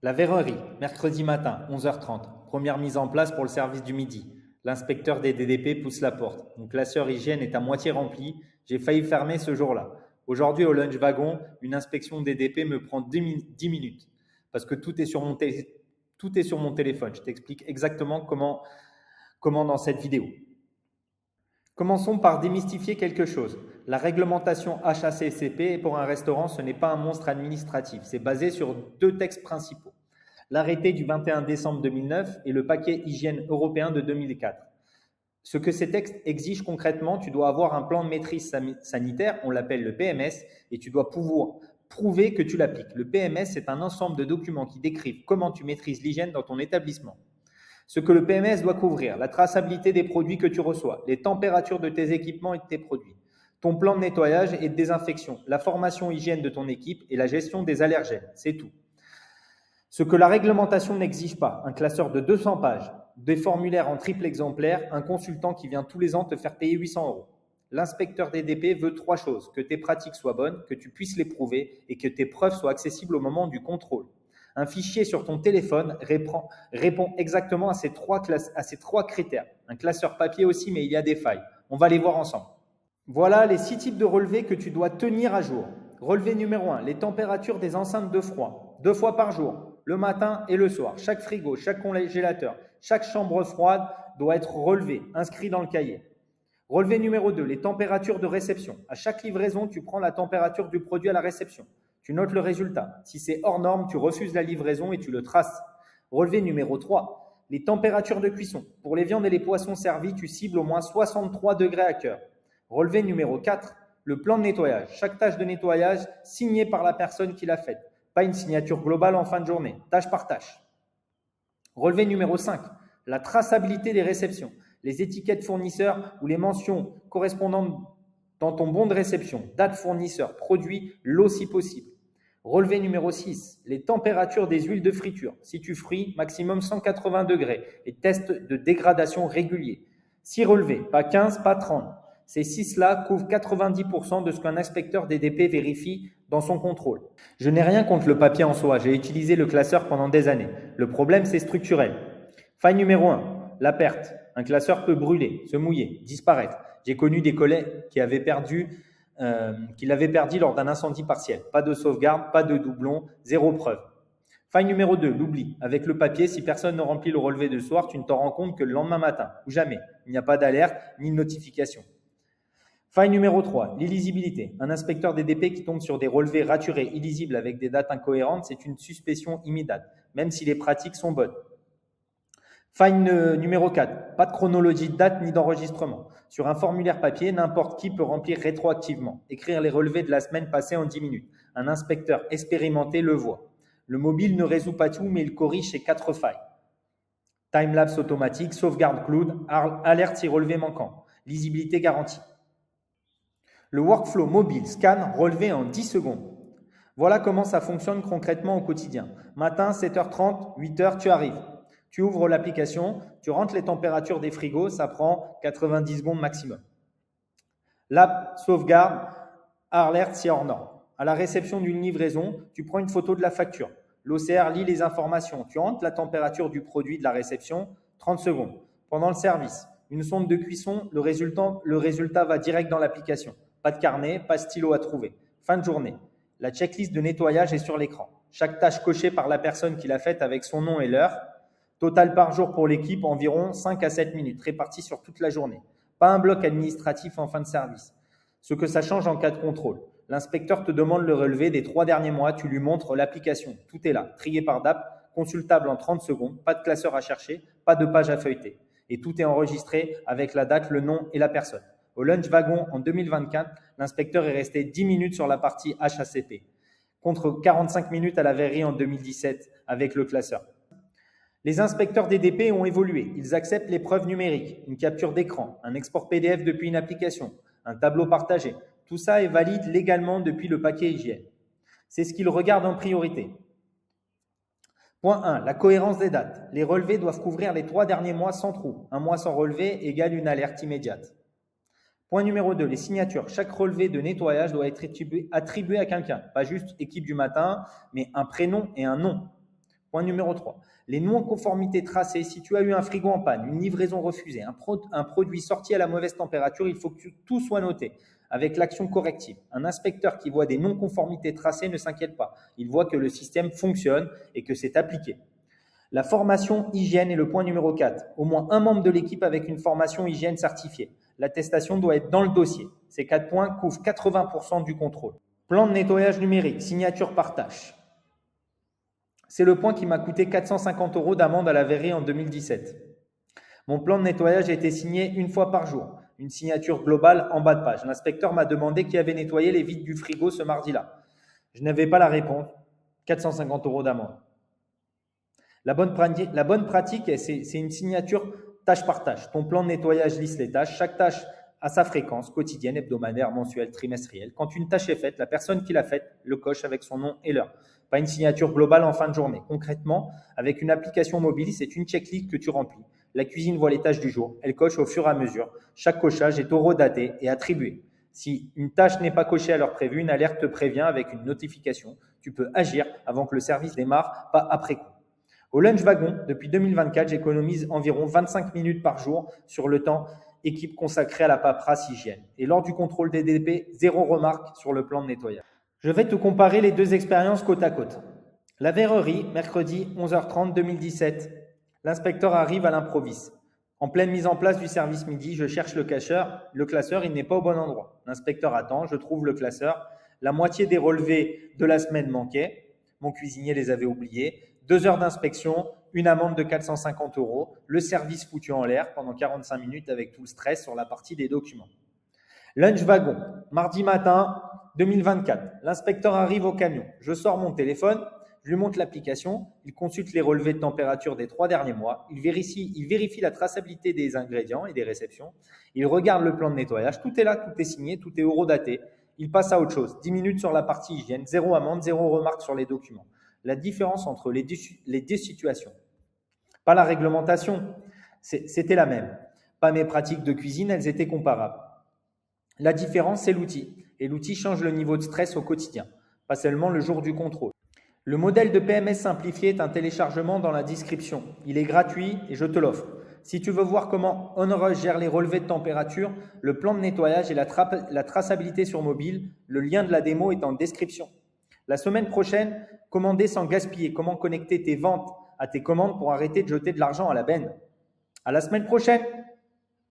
La verrerie, mercredi matin, 11h30. Première mise en place pour le service du midi. L'inspecteur des DDP pousse la porte. Mon classeur hygiène est à moitié rempli. J'ai failli fermer ce jour-là. Aujourd'hui, au lunch wagon, une inspection DDP me prend 10 minutes parce que tout est sur mon téléphone. Je t'explique exactement comment dans cette vidéo. Commençons par démystifier quelque chose. La réglementation HACCP pour un restaurant, ce n'est pas un monstre administratif. C'est basé sur deux textes principaux. L'arrêté du 21 décembre 2009 et le paquet hygiène européen de 2004. Ce que ces textes exigent concrètement, tu dois avoir un plan de maîtrise sanitaire, on l'appelle le PMS, et tu dois pouvoir prouver que tu l'appliques. Le PMS, c'est un ensemble de documents qui décrivent comment tu maîtrises l'hygiène dans ton établissement. Ce que le PMS doit couvrir, la traçabilité des produits que tu reçois, les températures de tes équipements et de tes produits, ton plan de nettoyage et de désinfection, la formation hygiène de ton équipe et la gestion des allergènes, c'est tout. Ce que la réglementation n'exige pas, un classeur de 200 pages, des formulaires en triple exemplaire, un consultant qui vient tous les ans te faire payer 800 €. L'inspecteur des DP veut 3 choses, que tes pratiques soient bonnes, que tu puisses les prouver et que tes preuves soient accessibles au moment du contrôle. Un fichier sur ton téléphone répond exactement à ces trois critères. Un classeur papier aussi, mais il y a des failles. On va les voir ensemble. Voilà les 6 types de relevés que tu dois tenir à jour. Relevé numéro 1, les températures des enceintes de froid, 2 fois par jour, le matin et le soir. Chaque frigo, chaque congélateur, chaque chambre froide doit être relevé, inscrit dans le cahier. Relevé numéro 2, les températures de réception. À chaque livraison, tu prends la température du produit à la réception. Tu notes le résultat. Si c'est hors norme, tu refuses la livraison et tu le traces. Relevé numéro 3, les températures de cuisson. Pour les viandes et les poissons servis, tu cibles au moins 63 degrés à cœur. Relevé numéro 4, le plan de nettoyage. Chaque tâche de nettoyage signée par la personne qui l'a faite. Pas une signature globale en fin de journée, tâche par tâche. Relevé numéro 5, la traçabilité des réceptions. Les étiquettes fournisseurs ou les mentions correspondantes dans ton bon de réception, date fournisseur, produit, lot si possible. Relevé numéro 6, les températures des huiles de friture. Si tu frites, maximum 180 degrés et test de dégradation régulier. 6 relevés, pas 15, pas 30. Ces 6-là couvrent 90% de ce qu'un inspecteur des DP vérifie dans son contrôle. Je n'ai rien contre le papier en soi, j'ai utilisé le classeur pendant des années. Le problème, c'est structurel. Faille numéro 1, la perte. Un classeur peut brûler, se mouiller, disparaître. J'ai connu des collègues qui l'avaient perdu lors d'un incendie partiel. Pas de sauvegarde, pas de doublon, zéro preuve. Faille numéro 2, l'oubli. Avec le papier, si personne ne remplit le relevé de soir, tu ne t'en rends compte que le lendemain matin, ou jamais. Il n'y a pas d'alerte ni de notification. Faille numéro 3, l'illisibilité. Un inspecteur des DP qui tombe sur des relevés raturés, illisibles avec des dates incohérentes, c'est une suspicion immédiate, même si les pratiques sont bonnes. Faille numéro 4, pas de chronologie de date ni d'enregistrement. Sur un formulaire papier, n'importe qui peut remplir rétroactivement, écrire les relevés de la semaine passée en 10 minutes. Un inspecteur expérimenté le voit. Le mobile ne résout pas tout, mais il corrige ces 4 failles. Timelapse automatique, sauvegarde cloud, alerte si relevé manquant. Lisibilité garantie. Le workflow mobile scan relevé en 10 secondes. Voilà comment ça fonctionne concrètement au quotidien. Matin, 7h30, 8h, tu arrives. Tu ouvres l'application, tu rentres les températures des frigos, ça prend 90 secondes maximum. L'app sauvegarde, alerte si hors norme. À la réception d'une livraison, tu prends une photo de la facture. L'OCR lit les informations. Tu rentres la température du produit de la réception, 30 secondes. Pendant le service, une sonde de cuisson, le résultat va direct dans l'application. Pas de carnet, pas de stylo à trouver. Fin de journée. La checklist de nettoyage est sur l'écran. Chaque tâche cochée par la personne qui l'a faite avec son nom et l'heure. Total par jour pour l'équipe, environ 5 à 7 minutes, répartis sur toute la journée. Pas un bloc administratif en fin de service. Ce que ça change en cas de contrôle. L'inspecteur te demande le relevé des 3 derniers mois, tu lui montres l'application. Tout est là, trié par date, consultable en 30 secondes, pas de classeur à chercher, pas de page à feuilleter. Et tout est enregistré avec la date, le nom et la personne. Au lunch wagon en 2024, l'inspecteur est resté 10 minutes sur la partie HACP, contre 45 minutes à la verrerie en 2017 avec le classeur. Les inspecteurs des DP ont évolué. Ils acceptent les preuves numériques, une capture d'écran, un export PDF depuis une application, un tableau partagé. Tout ça est valide légalement depuis le paquet hygiène. C'est ce qu'ils regardent en priorité. Point 1, la cohérence des dates. Les relevés doivent couvrir les 3 derniers mois sans trou. Un mois sans relevé égale une alerte immédiate. Point numéro 2, les signatures. Chaque relevé de nettoyage doit être attribué à quelqu'un. Pas juste équipe du matin, mais un prénom et un nom. Point numéro 3. Les non-conformités tracées, si tu as eu un frigo en panne, une livraison refusée, un produit sorti à la mauvaise température, il faut que tout soit noté avec l'action corrective. Un inspecteur qui voit des non-conformités tracées ne s'inquiète pas. Il voit que le système fonctionne et que c'est appliqué. La formation hygiène est le point numéro 4. Au moins un membre de l'équipe avec une formation hygiène certifiée. L'attestation doit être dans le dossier. Ces 4 points couvrent 80% du contrôle. Plan de nettoyage numérique, signature par tâche. C'est le point qui m'a coûté 450 € d'amende à la verrerie en 2017. Mon plan de nettoyage a été signé une fois par jour. Une signature globale en bas de page. L'inspecteur m'a demandé qui avait nettoyé les vides du frigo ce mardi-là. Je n'avais pas la réponse. 450 € d'amende. La bonne pratique, c'est une signature tâche par tâche. Ton plan de nettoyage liste les tâches. Chaque tâche a sa fréquence quotidienne, hebdomadaire, mensuelle, trimestrielle. Quand une tâche est faite, la personne qui l'a faite le coche avec son nom et l'heure. Pas une signature globale en fin de journée. Concrètement, avec une application mobile, c'est une checklist que tu remplis. La cuisine voit les tâches du jour. Elle coche au fur et à mesure. Chaque cochage est horodaté et attribué. Si une tâche n'est pas cochée à l'heure prévue, une alerte te prévient avec une notification. Tu peux agir avant que le service démarre, pas après coup. Au Lunch Wagon, depuis 2024, j'économise environ 25 minutes par jour sur le temps équipe consacrée à la paperasse hygiène. Et lors du contrôle des DDP, 0 remarque sur le plan de nettoyage. Je vais te comparer les deux expériences côte à côte. La verrerie, mercredi 11h30 2017. L'inspecteur arrive à l'improviste. En pleine mise en place du service midi, je cherche le classeur. Le classeur, il n'est pas au bon endroit. L'inspecteur attend, je trouve le classeur. La moitié des relevés de la semaine manquaient. Mon cuisinier les avait oubliés. 2 heures d'inspection, une amende de 450 €, le service foutu en l'air pendant 45 minutes avec tout le stress sur la partie des documents. Lunch Wagon, mardi matin 2024. L'inspecteur arrive au camion. Je sors mon téléphone, je lui montre l'application, il consulte les relevés de température des 3 derniers mois, il vérifie la traçabilité des ingrédients et des réceptions, il regarde le plan de nettoyage, tout est là, tout est signé, tout est horodaté. Il passe à autre chose. 10 minutes sur la partie hygiène, 0 amende, 0 remarque sur les documents. La différence entre les deux situations. Pas la réglementation, c'était la même. Pas mes pratiques de cuisine, elles étaient comparables. La différence, c'est l'outil. Et l'outil change le niveau de stress au quotidien, pas seulement le jour du contrôle. Le modèle de PMS simplifié est un téléchargement dans la description. Il est gratuit et je te l'offre. Si tu veux voir comment OnRush gère les relevés de température, le plan de nettoyage et la traçabilité sur mobile, le lien de la démo est en description. La semaine prochaine, commander sans gaspiller. Comment connecter tes ventes à tes commandes pour arrêter de jeter de l'argent à la benne. À la semaine prochaine!